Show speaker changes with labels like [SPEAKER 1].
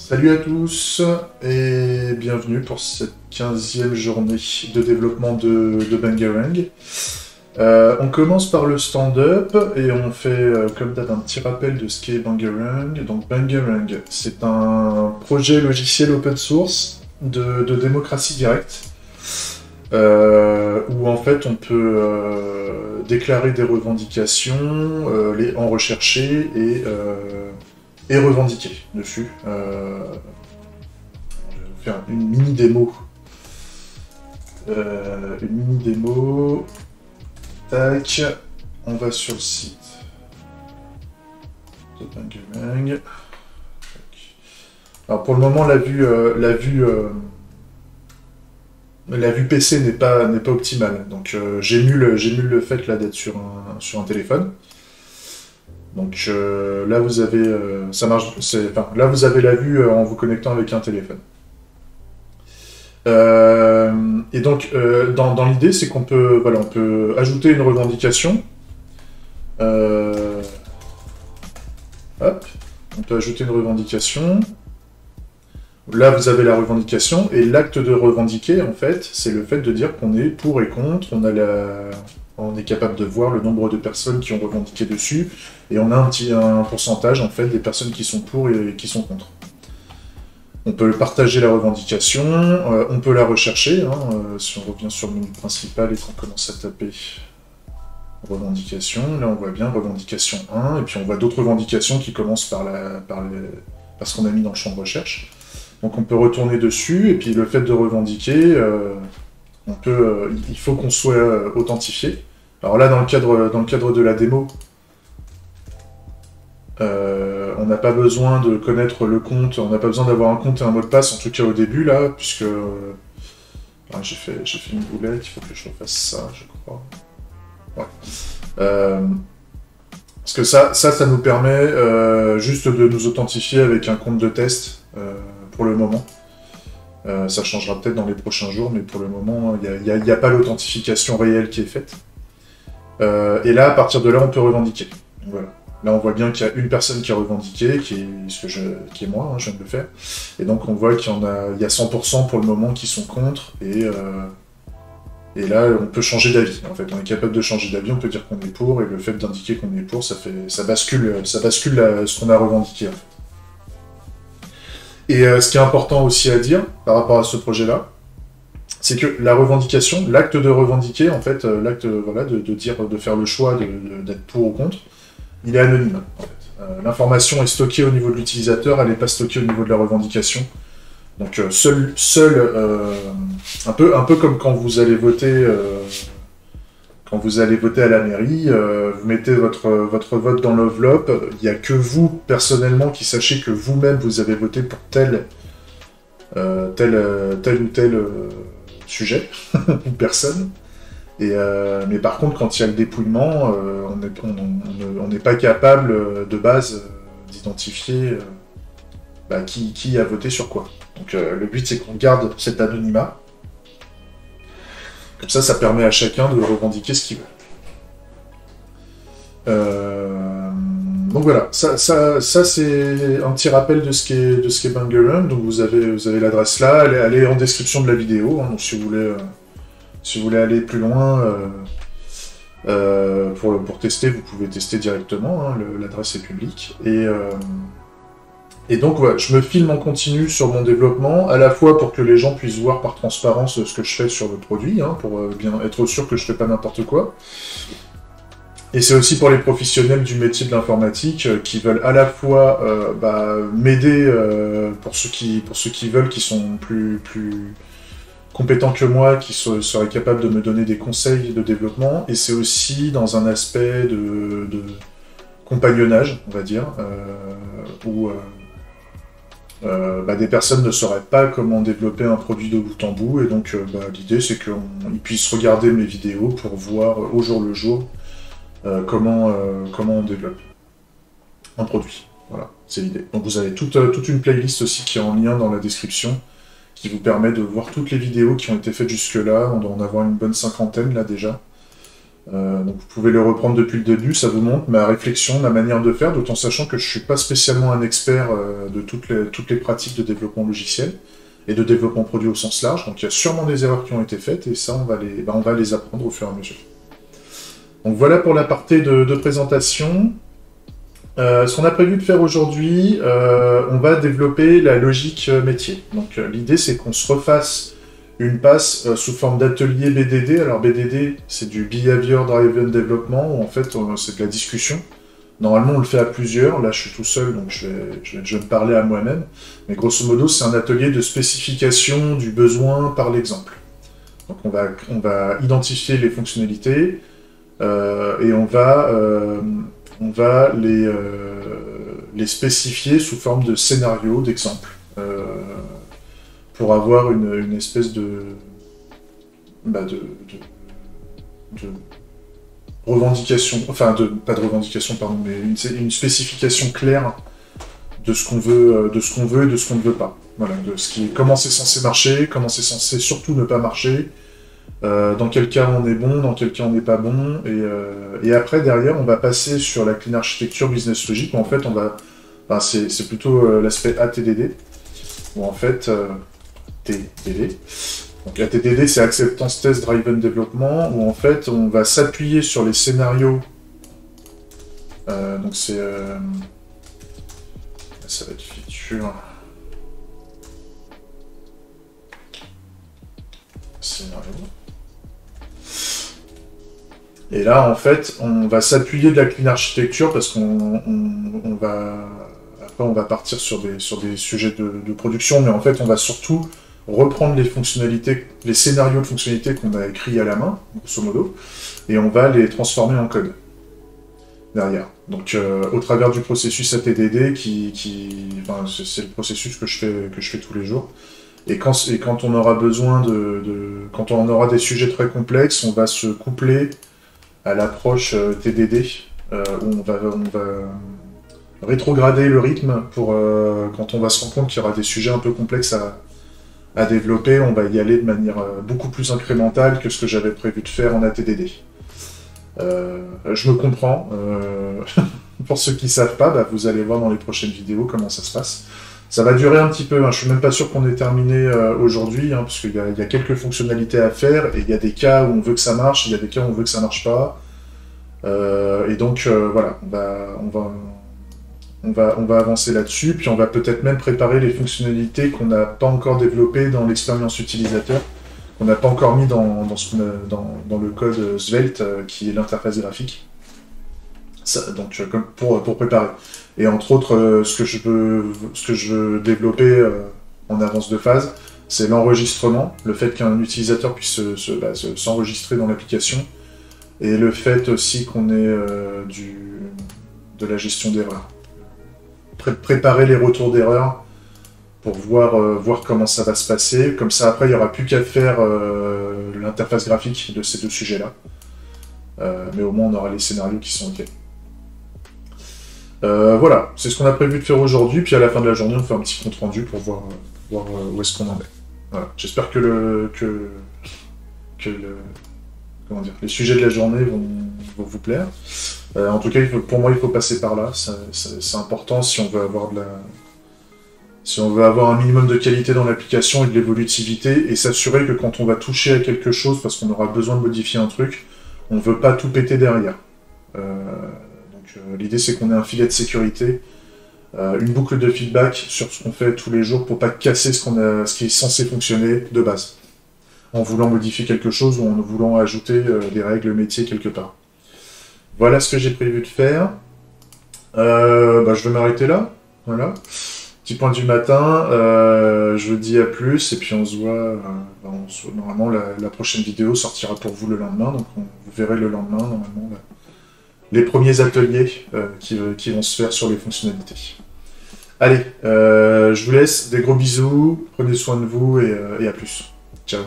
[SPEAKER 1] Salut à tous et bienvenue pour cette 15e journée de développement de Bangarang. On commence par le stand-up et on fait comme d'hab un petit rappel de ce qu'est Bangarang. Donc Bangarang, c'est un projet logiciel open source de démocratie directe où en fait on peut déclarer des revendications, en rechercher et revendiquer dessus. Je vais faire une mini démo. Tac. On va sur le site de Bangarang. Alors pour le moment, la vue PC n'est pas optimale. Donc j'émule le fait là d'être sur un téléphone. Donc là vous avez ça marche. Là vous avez la vue en vous connectant avec un téléphone. Et donc dans l'idée c'est qu'on peut on peut ajouter une revendication. Hop, on peut ajouter une revendication. Là vous avez la revendication et l'acte de revendiquer en fait c'est le fait de dire qu'on est pour et contre. On est capable de voir le nombre de personnes qui ont revendiqué dessus, et on a un pourcentage en fait des personnes qui sont pour et qui sont contre. On peut partager la revendication, on peut la rechercher, si on revient sur le menu principal et qu'on commence à taper revendication, là on voit bien revendication 1, et puis on voit d'autres revendications qui commencent par ce qu'on a mis dans le champ de recherche. Donc on peut retourner dessus, et puis le fait de revendiquer, il faut qu'on soit authentifié. Alors là, dans le cadre de la démo, on n'a pas besoin de connaître le compte, on n'a pas besoin d'avoir un compte et un mot de passe, en tout cas au début, là, puisque... j'ai fait une boulette, il faut que je refasse ça, je crois. Ouais. Parce que ça nous permet juste de nous authentifier avec un compte de test, pour le moment. Ça changera peut-être dans les prochains jours, mais pour le moment, il n'y a pas l'authentification réelle qui est faite. Et là, à partir de là, on peut revendiquer. Donc, voilà. Là, on voit bien qu'il y a une personne qui a revendiqué, qui est moi, je viens de le faire. Et donc, on voit qu'il y a 100% pour le moment qui sont contre. Et là, on peut changer d'avis. En fait, on est capable de changer d'avis, on peut dire qu'on est pour, et le fait d'indiquer qu'on est pour, ça bascule ce qu'on a revendiqué. En fait. Et ce qui est important aussi à dire par rapport à ce projet-là, c'est que la revendication, l'acte de revendiquer, en fait, l'acte de dire, de faire le choix d'être pour ou contre, il est anonyme. En fait. L'information est stockée au niveau de l'utilisateur, elle n'est pas stockée au niveau de la revendication. Donc un peu comme quand vous allez voter. Quand vous allez voter à la mairie, vous mettez votre vote dans l'enveloppe, il n'y a que vous, personnellement, qui sachez que vous-même, vous avez voté pour tel ou tel sujet, ou personne. Mais par contre, quand il y a le dépouillement, on n'est pas capable, de base, d'identifier qui a voté sur quoi. Donc le but, c'est qu'on garde cet anonymat. Comme ça permet à chacun de revendiquer ce qu'il veut. Donc voilà, ça c'est un petit rappel de ce qu'est Bangarang. Donc vous avez l'adresse là, elle est en description de la vidéo. Donc si vous voulez aller plus loin pour tester, vous pouvez tester directement. L'adresse est publique. Et donc voilà, je me filme en continu sur mon développement, à la fois pour que les gens puissent voir par transparence ce que je fais sur le produit, pour bien être sûr que je fais pas n'importe quoi. Et c'est aussi pour les professionnels du métier de l'informatique qui veulent à la fois m'aider pour ceux qui veulent, qui sont plus compétents que moi, qui seraient capables de me donner des conseils de développement, et c'est aussi dans un aspect de compagnonnage, on va dire, où des personnes ne sauraient pas comment développer un produit de bout en bout, et donc l'idée c'est qu'ils puissent regarder mes vidéos pour voir au jour le jour comment on développe un produit. Voilà, c'est l'idée. Donc vous avez toute une playlist aussi qui est en lien dans la description, qui vous permet de voir toutes les vidéos qui ont été faites jusque-là. On doit en avoir une bonne 50aine là déjà. Donc vous pouvez le reprendre depuis le début, ça vous montre ma réflexion, ma manière de faire, tout en sachant que je ne suis pas spécialement un expert de toutes les pratiques de développement logiciel et de développement produit au sens large. Donc il y a sûrement des erreurs qui ont été faites et ça, on va les apprendre au fur et à mesure. Donc voilà pour la partie de présentation. Ce qu'on a prévu de faire aujourd'hui, on va développer la logique métier. Donc l'idée c'est qu'on se refasse une passe sous forme d'atelier BDD. Alors BDD c'est du Behavior Driven Development, où en fait c'est de la discussion. Normalement on le fait à plusieurs, là je suis tout seul donc je vais me parler à moi-même. Mais grosso modo c'est un atelier de spécification du besoin par l'exemple. Donc on va identifier les fonctionnalités et on va les spécifier sous forme de scénario, d'exemple, pour avoir une espèce de revendication, enfin pas de revendication, pardon, mais une spécification claire de ce qu'on veut, et de ce qu'on ne veut pas. Voilà, comment c'est censé marcher, comment c'est censé surtout ne pas marcher, dans quel cas on est bon, dans quel cas on n'est pas bon, et après derrière on va passer sur la clean architecture business logic, où en fait c'est plutôt l'aspect ATDD, où en fait TDD. Donc ATDD c'est Acceptance Test Driven Development, où en fait on va s'appuyer sur les scénarios, donc c'est ça va être feature scénario. Et là, en fait, on va s'appuyer de la clean architecture parce qu'on va partir sur des sujets de production, mais en fait, on va surtout reprendre les fonctionnalités, les scénarios de fonctionnalités qu'on a écrits à la main, grosso modo, et on va les transformer en code derrière. Donc, au travers du processus ATDD, c'est le processus que je fais tous les jours. Et quand on aura besoin quand on aura des sujets très complexes, on va se coupler à l'approche TDD, où on va rétrograder le rythme pour quand on va se rendre compte qu'il y aura des sujets un peu complexes à développer, on va y aller de manière beaucoup plus incrémentale que ce que j'avais prévu de faire en ATDD. Je me comprends. Pour ceux qui ne savent pas, vous allez voir dans les prochaines vidéos comment ça se passe. Ça va durer un petit peu, hein. Je suis même pas sûr qu'on ait terminé aujourd'hui, hein, parce qu'il y a quelques fonctionnalités à faire, et il y a des cas où on veut que ça marche, il y a des cas où on veut que ça marche pas. Et donc voilà, on va avancer là-dessus, puis on va peut-être même préparer les fonctionnalités qu'on n'a pas encore développées dans l'expérience utilisateur, qu'on n'a pas encore mis dans le code Svelte, qui est l'interface graphique. Ça, donc pour préparer. Et entre autres, ce que je veux développer en avance de phase, c'est l'enregistrement, le fait qu'un utilisateur puisse s'enregistrer dans l'application, et le fait aussi qu'on ait de la gestion d'erreurs. Préparer les retours d'erreurs pour voir comment ça va se passer. Comme ça, après, il n'y aura plus qu'à faire l'interface graphique de ces deux sujets-là. Mais au moins, on aura les scénarios qui sont OK. Voilà, c'est ce qu'on a prévu de faire aujourd'hui, puis à la fin de la journée, on fait un petit compte rendu pour voir où est-ce qu'on en est. Voilà. J'espère que les sujets de la journée vont vous plaire. En tout cas, pour moi, il faut passer par là. C'est important si on veut avoir un minimum de qualité dans l'application et de l'évolutivité, et s'assurer que quand on va toucher à quelque chose, parce qu'on aura besoin de modifier un truc, on ne veut pas tout péter derrière. L'idée, c'est qu'on ait un filet de sécurité, une boucle de feedback sur ce qu'on fait tous les jours pour pas casser ce qui est censé fonctionner de base, en voulant modifier quelque chose ou en voulant ajouter des règles métiers quelque part. Voilà ce que j'ai prévu de faire. Je vais m'arrêter là. Voilà. Petit point du matin. Je vous dis à plus et puis on se voit. Normalement, la prochaine vidéo sortira pour vous le lendemain, donc vous verrez le lendemain normalement les premiers ateliers qui vont se faire sur les fonctionnalités. Allez, je vous laisse, des gros bisous, prenez soin de vous et à plus. Ciao.